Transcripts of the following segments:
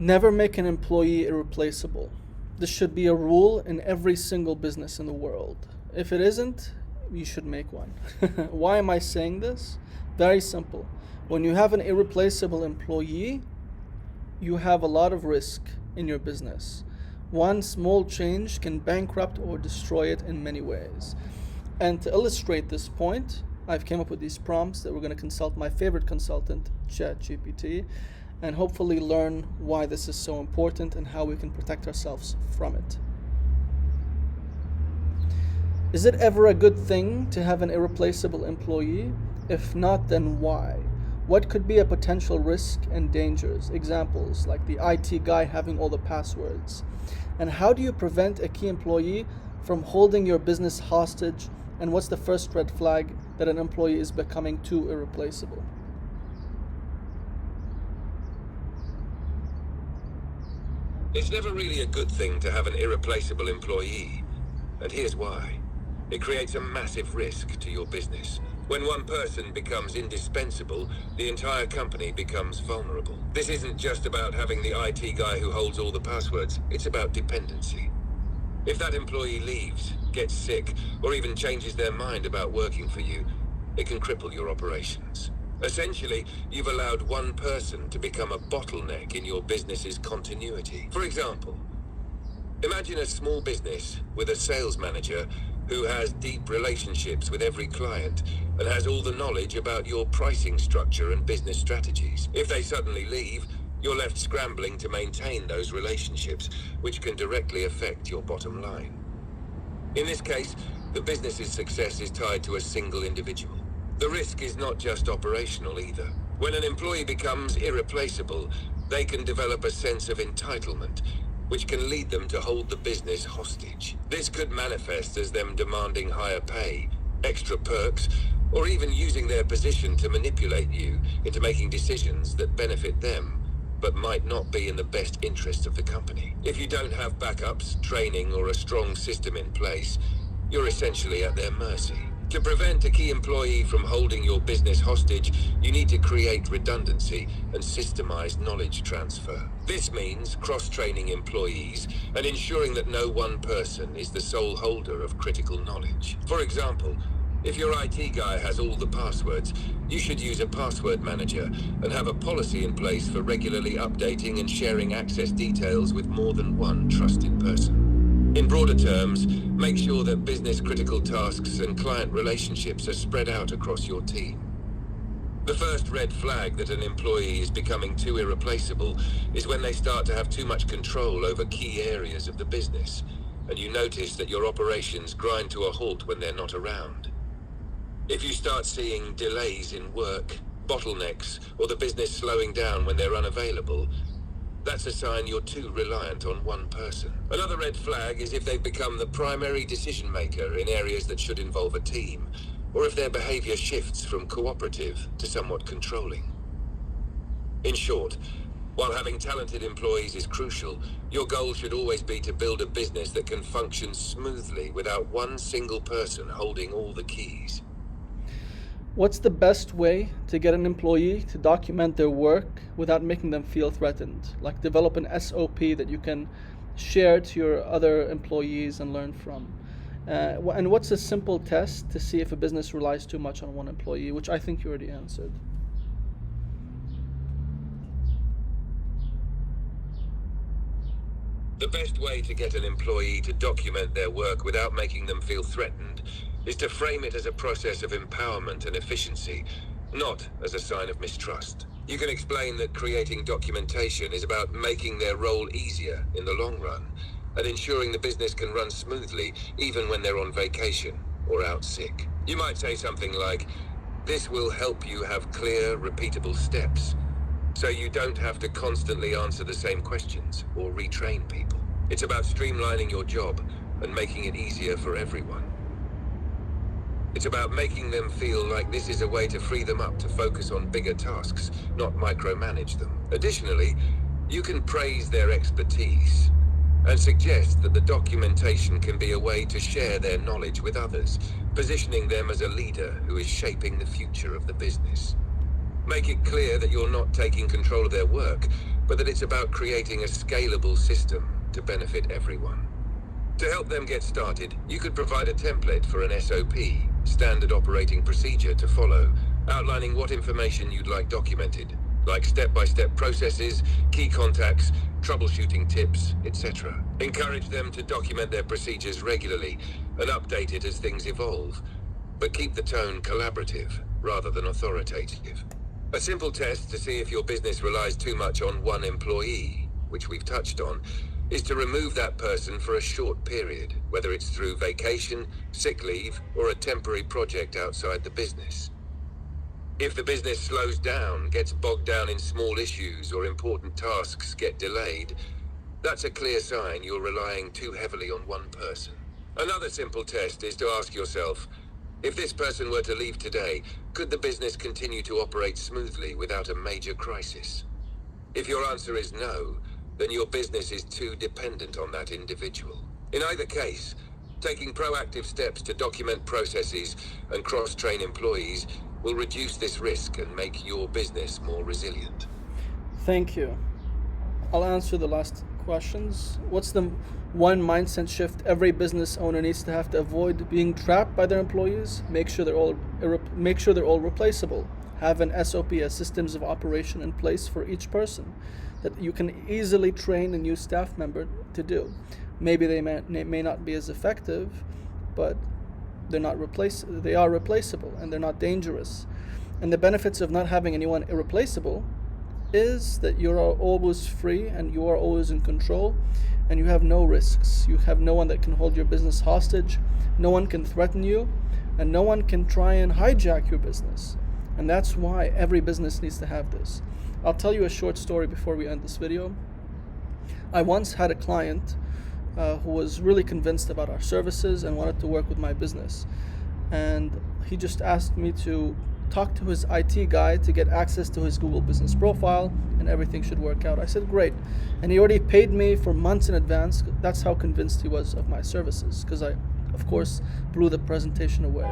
Never make an employee irreplaceable. This should be a rule in every single business in the world. If it isn't, you should make one. Why am I saying this? Very simple. When you have an irreplaceable employee, you have a lot of risk in your business. One small change can bankrupt or destroy it in many ways. And to illustrate this point, I've came up with these prompts that we're going to consult my favorite consultant, ChatGPT, and hopefully learn why this is so important and how we can protect ourselves from it. Is it ever a good thing to have an irreplaceable employee? If not, then why? What could be a potential risk and dangers? Examples like the IT guy having all the passwords. And how do you prevent a key employee from holding your business hostage? And what's the first red flag that an employee is becoming too irreplaceable? It's never really a good thing to have an irreplaceable employee, and here's why. It creates a massive risk to your business. When one person becomes indispensable, the entire company becomes vulnerable. This isn't just about having the IT guy who holds all the passwords, it's about dependency. If that employee leaves, gets sick, or even changes their mind about working for you, it can cripple your operations. Essentially, you've allowed one person to become a bottleneck in your business's continuity. For example, imagine a small business with a sales manager who has deep relationships with every client and has all the knowledge about your pricing structure and business strategies. If they suddenly leave, you're left scrambling to maintain those relationships, which can directly affect your bottom line. In this case, the business's success is tied to a single individual. The risk is not just operational either. When an employee becomes irreplaceable, they can develop a sense of entitlement, which can lead them to hold the business hostage. This could manifest as them demanding higher pay, extra perks, or even using their position to manipulate you into making decisions that benefit them, but might not be in the best interest of the company. If you don't have backups, training, or a strong system in place, you're essentially at their mercy. To prevent a key employee from holding your business hostage, you need to create redundancy and systemize knowledge transfer. This means cross-training employees and ensuring that no one person is the sole holder of critical knowledge. For example, if your IT guy has all the passwords, you should use a password manager and have a policy in place for regularly updating and sharing access details with more than one trusted person. In broader terms, make sure that business-critical tasks and client relationships are spread out across your team. The first red flag that an employee is becoming too irreplaceable is when they start to have too much control over key areas of the business, and you notice that your operations grind to a halt when they're not around. If you start seeing delays in work, bottlenecks, or the business slowing down when they're unavailable, that's a sign you're too reliant on one person. Another red flag is if they've become the primary decision maker in areas that should involve a team, or if their behavior shifts from cooperative to somewhat controlling. In short, while having talented employees is crucial, your goal should always be to build a business that can function smoothly without one single person holding all the keys. What's the best way to get an employee to document their work without making them feel threatened? Like develop an SOP that you can share to your other employees and learn from. And what's a simple test to see if a business relies too much on one employee, which I think you already answered. The best way to get an employee to document their work without making them feel threatened is to frame it as a process of empowerment and efficiency, not as a sign of mistrust. You can explain that creating documentation is about making their role easier in the long run and ensuring the business can run smoothly even when they're on vacation or out sick. You might say something like, "This will help you have clear, repeatable steps, so you don't have to constantly answer the same questions or retrain people." It's about streamlining your job and making it easier for everyone. It's about making them feel like this is a way to free them up to focus on bigger tasks, not micromanage them. Additionally, you can praise their expertise and suggest that the documentation can be a way to share their knowledge with others, positioning them as a leader who is shaping the future of the business. Make it clear that you're not taking control of their work, but that it's about creating a scalable system to benefit everyone. To help them get started, you could provide a template for an SOP, standard operating procedure to follow, outlining what information you'd like documented, like step-by-step processes, key contacts, troubleshooting tips, etc. Encourage them to document their procedures regularly and update it as things evolve, but keep the tone collaborative rather than authoritative. A simple test to see if your business relies too much on one employee, which we've touched on, is to remove that person for a short period, whether it's through vacation, sick leave, or a temporary project outside the business. If the business slows down, gets bogged down in small issues, or important tasks get delayed, that's a clear sign you're relying too heavily on one person. Another simple test is to ask yourself, if this person were to leave today, could the business continue to operate smoothly without a major crisis? If your answer is no, then your business is too dependent on that individual. In either case, taking proactive steps to document processes and cross-train employees will reduce this risk and make your business more resilient. Thank you. I'll answer the last questions. What's the one mindset shift every business owner needs to have to avoid being trapped by their employees? Make sure they're all replaceable. Have an SOP, as systems of operation, in place for each person that you can easily train a new staff member to do. Maybe they may not be as effective, but they are replaceable and they're not dangerous. And the benefits of not having anyone irreplaceable is that you are always free and you are always in control and you have no risks. You have no one that can hold your business hostage, no one can threaten you, and no one can try and hijack your business. And that's why every business needs to have this. I'll tell you a short story before we end this video. I once had a client who was really convinced about our services and wanted to work with my business. And he just asked me to talk to his IT guy to get access to his Google business profile and everything should work out. I said, great. And he already paid me for months in advance. That's how convinced he was of my services, because I, of course, blew the presentation away.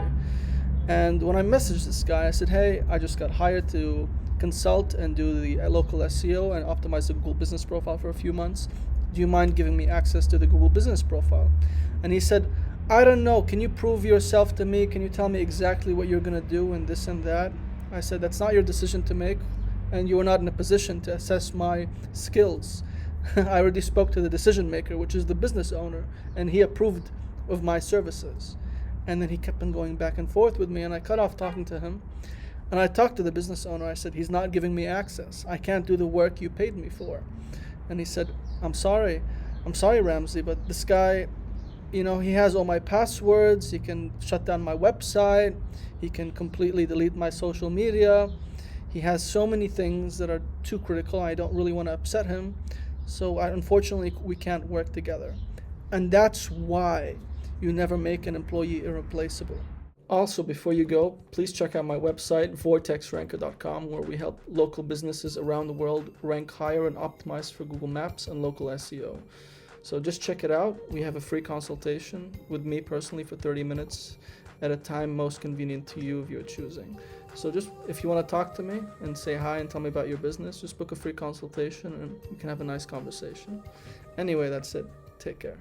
And when I messaged this guy, I said, hey, I just got hired to consult and do the local SEO and optimize the Google business profile for a few months. Do you mind giving me access to the Google business profile? And he said, I don't know, can you prove yourself to me? Can you tell me exactly what you're going to do and this and that? I said, that's not your decision to make, and you are not in a position to assess my skills. I already spoke to the decision maker, which is the business owner, and he approved of my services. And then he kept on going back and forth with me, and I cut off talking to him. And I talked to the business owner. I said, he's not giving me access. I can't do the work you paid me for. And he said, I'm sorry, Ramsey, but this guy, he has all my passwords. He can shut down my website. He can completely delete my social media. He has so many things that are too critical. I don't really want to upset him. So unfortunately, we can't work together. And that's why you never make an employee irreplaceable. Also, before you go, please check out my website, vortexranker.com, where we help local businesses around the world rank higher and optimize for Google Maps and local SEO. So just check it out. We have a free consultation with me personally for 30 minutes at a time most convenient to you of your choosing. So just if you want to talk to me and say hi and tell me about your business, just book a free consultation and we can have a nice conversation. Anyway, that's it. Take care.